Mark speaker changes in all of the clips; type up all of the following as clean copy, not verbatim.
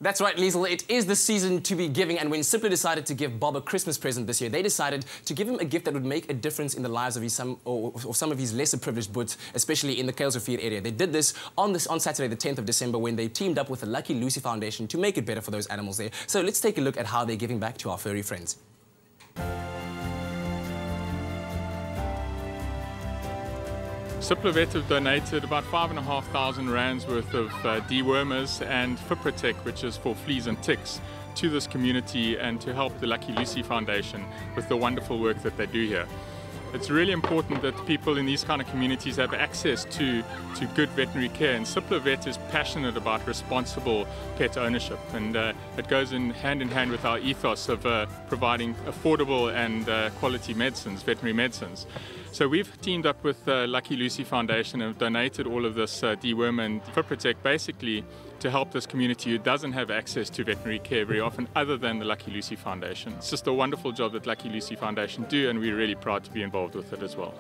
Speaker 1: That's right, Liesl. It is the season to be giving, and when Cipla decided to give Bob a Christmas present this year, they decided to give him a gift that would make a difference in the lives of some of his lesser privileged Boets, especially in the Kuilsriver area. They did this on Saturday, the 10th of December, when they teamed up with the Lucky Lucy Foundation to make it better for those animals there. So let's take a look at how they're giving back to our furry friends.
Speaker 2: CiplaVet's have donated about 5,500 rands worth of dewormers and Fiprotec, which is for fleas and ticks, to this community and to help the Lucky Lucy Foundation with the wonderful work that they do here. It's really important that people in these kind of communities have access to good veterinary care, and CiplaVet's is passionate about responsible pet ownership, and it goes in hand with our ethos of providing affordable and quality medicines, veterinary medicines. So we've teamed up with the Lucky Lucy Foundation and have donated all of this deworm and Fiprotec basically to help this community who doesn't have access to veterinary care very often other than the Lucky Lucy Foundation. It's just a wonderful job that Lucky Lucy Foundation do, and we're really proud to be involved with it as well.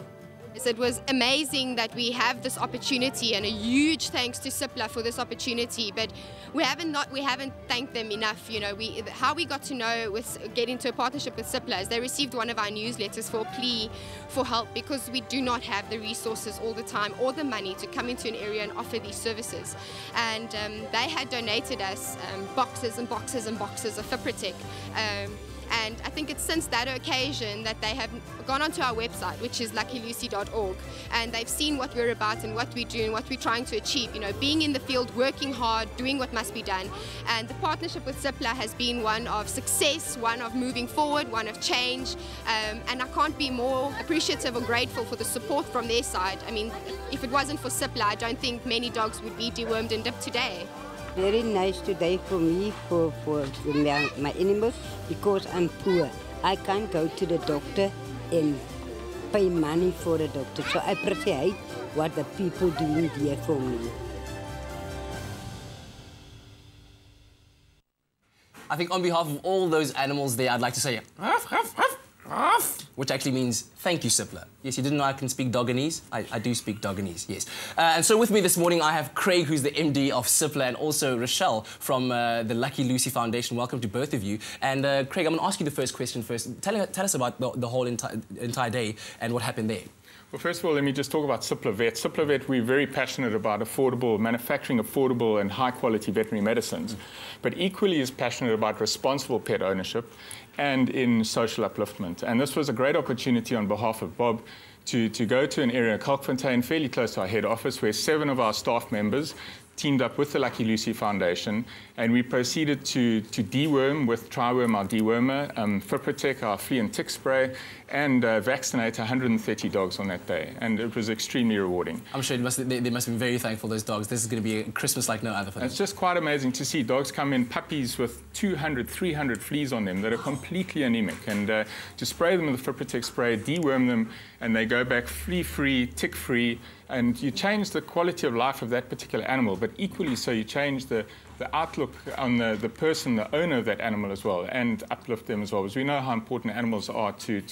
Speaker 3: It was amazing that we have this opportunity, and a huge thanks to Cipla for this opportunity. But we haven't thanked them enough. You know, how we got to know get into a partnership with Cipla is they received one of our newsletters for a plea for help, because we do not have the resources all the time or the money to come into an area and offer these services. And they had donated us boxes and boxes and boxes of Fiprotec. And I think it's since that occasion that they have gone onto our website, which is luckylucy.org, and they've seen what we're about and what we do and what we're trying to achieve. You know, being in the field, working hard, doing what must be done. And the partnership with Cipla has been one of success, one of moving forward, one of change. And I can't be more appreciative or grateful for the support from their side. I mean, if it wasn't for Cipla, I don't think many dogs would be dewormed and dipped today.
Speaker 4: Very nice today for me, for my animals, because I'm poor. I can't go to the doctor and pay money for the doctor. So I appreciate what the people doing here for me.
Speaker 1: I think on behalf of all those animals there, I'd like to say, ruff, ruff, ruff, ruff, which actually means thank you, Cipla. Yes, you didn't know I can speak Dogganese? I do speak Dogganese, yes. And so with me this morning, I have Craig, who's the MD of Cipla, and also Richelle from the Lucky Lucy Foundation. Welcome to both of you. And Craig, I'm going to ask you the first question first. Tell us about the whole entire day and what happened there.
Speaker 2: Well, first of all, let me just talk about CiplaVet's. CiplaVet's, we're very passionate about manufacturing affordable and high-quality veterinary medicines, but equally as passionate about responsible pet ownership and in social upliftment. And this was a great opportunity on behalf of Bob to go to an area, Kalkfontein, fairly close to our head office, where 7 of our staff members teamed up with the Lucky Lucy Foundation, and we proceeded to deworm with Triworm, our dewormer, Fiprotec, our flea and tick spray, and vaccinate 130 dogs on that day, and it was extremely rewarding.
Speaker 1: I'm sure they must be very thankful, those dogs. This is going to be a Christmas like no other for them.
Speaker 2: It's just quite amazing to see dogs come in, puppies with 200, 300 fleas on them that are completely anemic, and to spray them with the Fiprotec spray, deworm them, and they go back flea-free, tick-free, and you change the quality of life of that particular animal, but equally so you change the outlook on the person, the owner of that animal as well, and uplift them as well, because we know how important animals are to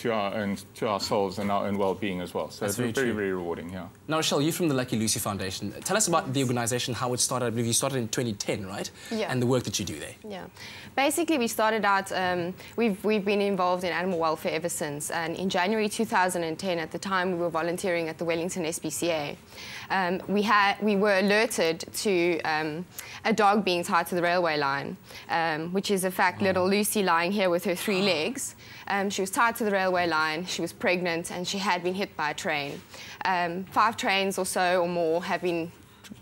Speaker 2: ourselves and our own well-being as well. So it's very rewarding, yeah.
Speaker 1: Now, Richelle, you're from the Lucky Lucy Foundation. Tell us about the organisation, how it started. I believe you started in 2010, right?
Speaker 5: Yeah.
Speaker 1: And the work that you do there.
Speaker 5: Yeah. Basically, we started out, we've been involved in animal welfare ever since. And in January 2010, at the time we were volunteering at the Wellington SPCA, we were alerted to a dog being tied to the railway line, which is, in fact, little Lucy lying here with her 3 legs. She was tied to the railway line, she was pregnant, and she had been hit by a train. 5 trains or so or more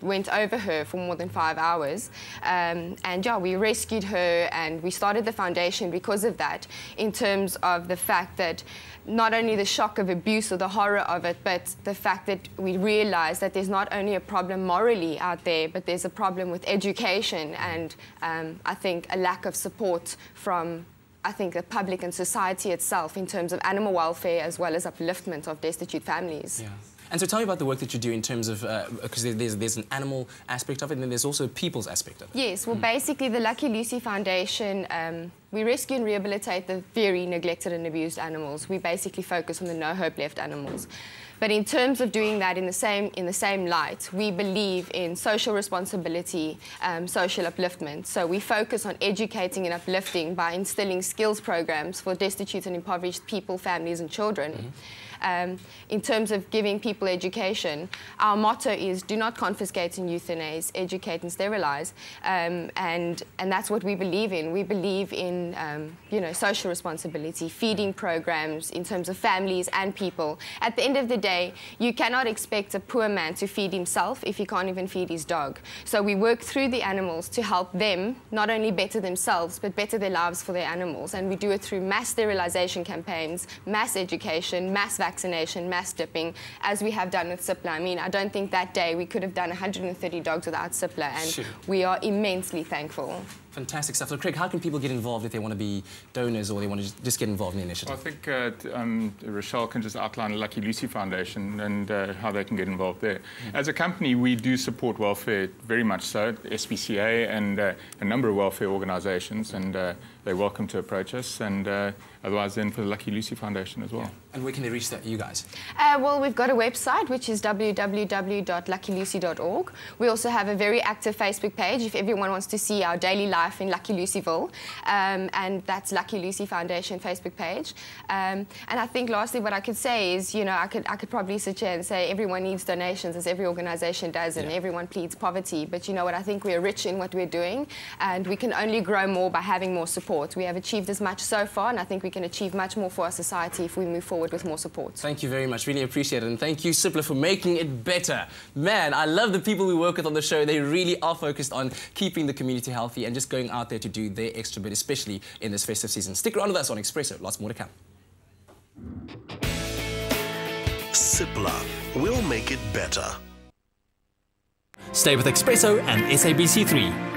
Speaker 5: went over her for more than 5 hours. And yeah, we rescued her, and we started the foundation because of that, in terms of the fact that not only the shock of abuse or the horror of it, but the fact that we realized that there's not only a problem morally out there, but there's a problem with education and I think a lack of support from the public and society itself in terms of animal welfare as well as upliftment of destitute families.
Speaker 1: Yeah. And so tell me about the work that you do in terms of, because there's an animal aspect of it, and then there's also a people's aspect of it.
Speaker 5: Yes, well, basically the Lucky Lucy Foundation, we rescue and rehabilitate the very neglected and abused animals. We basically focus on the no hope left animals. But in terms of doing that in the same light, we believe in social responsibility, social upliftment. So we focus on educating and uplifting by instilling skills programs for destitute and impoverished people, families and children. In terms of giving people education, our motto is do not confiscate and euthanize, educate and sterilize, and that's what we believe in. We believe in you know, social responsibility, feeding programs in terms of families and people. At the end of the day, you cannot expect a poor man to feed himself if he can't even feed his dog. So we work through the animals to help them not only better themselves but better their lives for their animals, and we do it through mass sterilization campaigns, mass education, mass vaccination, mass dipping, as we have done with Cipla. I mean, I don't think that day we could have done 130 dogs without Cipla, and we are immensely thankful.
Speaker 1: Fantastic stuff. So, Craig, how can people get involved if they want to be donors or they want to just get involved in the initiative?
Speaker 2: Well, I think Richelle can just outline the Lucky Lucy Foundation and how they can get involved there. As a company, we do support welfare very much so, SPCA and a number of welfare organisations, and they're welcome to approach us, and otherwise then for the Lucky Lucy Foundation as well.
Speaker 1: Yeah. And where can they reach you guys?
Speaker 5: Well, we've got a website, which is www.luckylucy.org. We also have a very active Facebook page if everyone wants to see our daily life in Lucky Lucyville, and that's Lucky Lucy Foundation Facebook page. And I think lastly what I could say is, you know, I could probably sit here and say everyone needs donations, as every organisation does, and everyone pleads poverty, but you know what, I think we're rich in what we're doing, and we can only grow more by having more support. We have achieved as much so far, and I think we can achieve much more for our society if we move forward with more support.
Speaker 1: Thank you very much, really appreciate it, and thank you, Cipla, for making it better. Man, I love the people we work with on the show. They really are focused on keeping the community healthy and just going out there to do their extra bit, especially in this festive season. Stick around with us on eXpresso, lots more to come.
Speaker 6: Cipla, we'll make it better.
Speaker 7: Stay with eXpresso and SABC3.